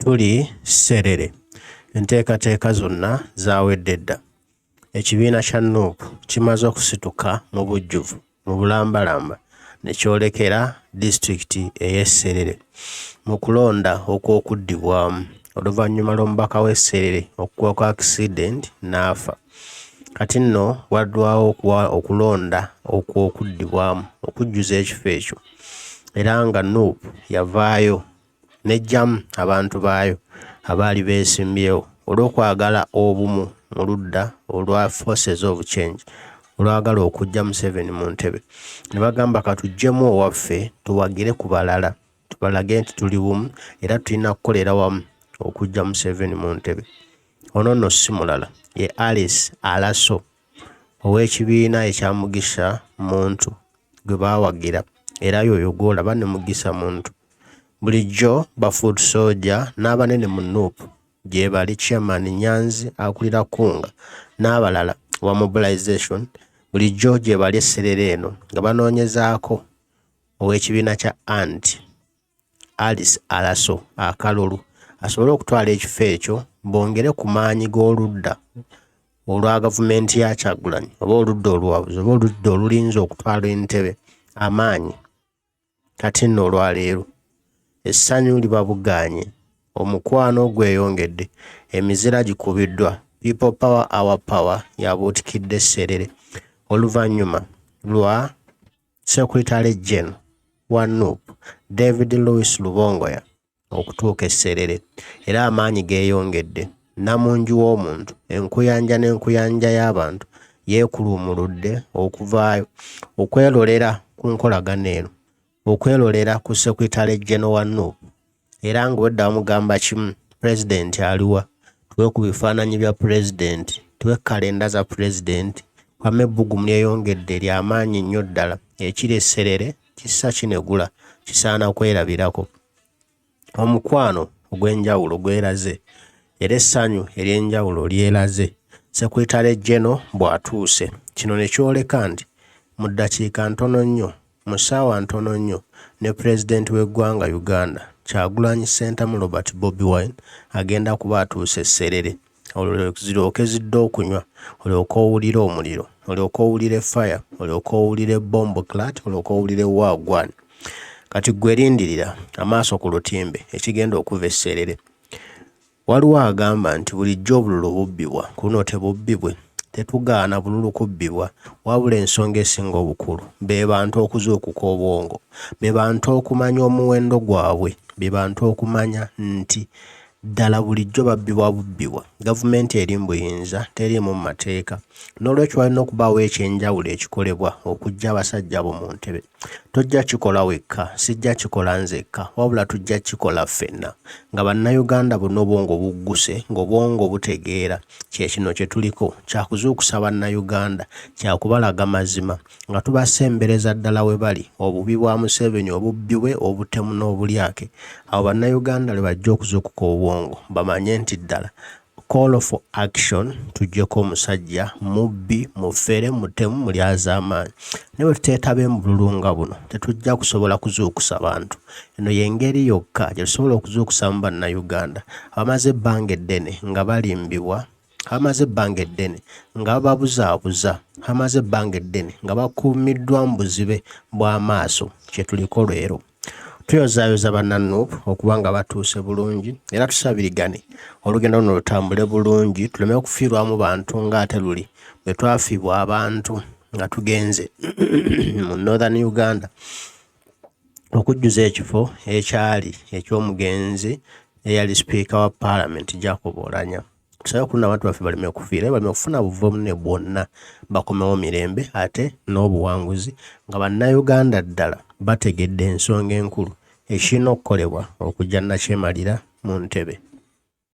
tuli Serere. Enteekateeka zonna zaawedde dda. Ekibiina kya Nup kimaze okusituka mu bujjuvu mu bulambalamba ne kyolekera disitulikiti ey'e Serere mu kulonda okw'okuddibwamu oluvannyuma lw'omubaka w'e Serere okuggwa kwa accident n'afa. Kati nno waddwawo okulonda okw'okuddibwamu okujjuza ekifo ekyo, era nga Nup yavaayo n'eggyamu abantu baayo abaali beesimbyewo olw'okwagala obumu mu ludda olwa Forces of Change olwagala okujja Museveni mu ntebe. Ne bagamba katuggyemu owaffe tuwagire ku balala, tubalage nti tuli bumu era tulina kukolera wamu okujja Museveni mu ntebe. Ono nno si mulala ye Alice Alaso ow'ekibiina ekya Mugisha Muntu gwe baawagira, era y'oyo gw'olaba ne Mugisa Muntu. Bulijjo ba foot soldier n'abanene mu Nup gye bali Chairman Nyanzi akulira Kunga n'abalala wa mobilization bulijjo gye bali Serere eno nga banoonyezaako ow'ekibiina kya Anti Alice Alaso akalulu asobole okutwala ekifo ekyo bongere ku maanyi g'oludda olwa gavumenti ya Kyagulanyi oba oludda olwabuzi oba oludda olulinza okutwala entebe amaanyi. Kati nno olwaleero essanyu libabuganye, omukwano gweyongedde, emizira gikubiddwa, people power our power yabuutikidde Serere oluvannyuma lwa Secretary General wa Nup David Louis Rubongoya okutuuka e Serere, era amaanyi geeyongedde. Namunju w'omuntu enkuyanja n'enkuyanja y'abantu yeekuluumuludde okuvaayo okwelolera ku nkolagana eno, okwelolera ku Secretary General wa Nup, era nga wedda bamugamba kimu, Pulezidenti aliwa, tuwe ku bifaananyi bya Pulezidenti, tuwe kalenda za Pulezidenti. Wamma ebbugumu lyeyongedde ly'amaanyi nnyo ddala, ekiri e Serere kissa kinegula, kisaana kwerabirako. Omukwano ogw'enjawulo gweraze, era essanyu ery'enjawulo lyeraze. Secretary General bw'atuuse, kino ne kyoleka nti mu ddakiika ntono nnyo, mu ssaawa ntono nnyo, ne Pulezidenti w'eggwanga Uganda Kyagulanyi Ssentamu Robert Bobi Wine agenda kuba atuuse Serere. Zirooke zidde okunywa, olyoke owulire omuliro, olyoke owulire fire, olyoke owulire bombo clat, olyoke owulire wagwan. Kati gwe lindirira amaaso ku lutimbe ekigenda okuva e Serere. Waliwo agamba nti bulijjo obululu bubbibwa, kuno tebubbibwe. Tetugaana bululu kubbibwa, wabula ensonga esinga obukulu be bantu okuzuukuka obwongo, be bantu okumanya omuwendo gwabwe, be bantu okumanya nti ddala bulijjo babbibwa bubbibwa. Gavumenti eri mu buyinza, teriimu mu mateeka, n'olwekyo walina okubaawo ekyenjawulo ekikolebwa okujja abasajja abo mu ntebe. Tojja kikola wekka, sijja kikola nzekka, wabula tujja kikola ffenna nga bannayuganda bonna obwongo bugguse, ng'obwongo butegeera kye kino kye tuliko, kyakuzuukusa bannayuganda, kyakubalaga mazima nga tubasembereza ddala we bali, obubi bwa Museveni, obubbi bwe, obutemu n'obulyake. Abo bannayuganda lwe bajja okuzuukuka obwongo bamanye nti ddala call for action, tujjeko omusajja mubbi, mufere, mutemu, mulyaza amaanyi. Ne bwe tuteetaba mu bululu nga buno tetujja kusobola kuzuukusa bantu. Eno y'engeri yokka gye tusobola okuzuukusa mu bannayuganda abamaze ebbanga eddene nga balimbibwa, abamaze ebbanga eddene nga babuzaabuza, abamaze ebbanga eddene nga bakuumiddwa mu buzibe bw'amaaso. Kye tuliko leero tuyozaayoza bannanup okuba nga batuuse bulungi, era tusabirigane olugendo luno lutambule bulungi, tuleme okufiirwamu bantu ng'ate luli bwe twafiibwa abantu nga tugenze mu Northern Uganda okujjuza ekifo ekyali eky'omugenzi eyali Sipiika wa Parliament Jacob Oulanyah. Tusabe kulina abantu baffe baleme okufiira, baleme okufuna buvumu ne bwonna, bakomewo mirembe ate n'obuwanguzi nga bannayuganda ddala bategedde ensonga enkulu ekirina okukolebwa okujja nakyemalira mu ntebe.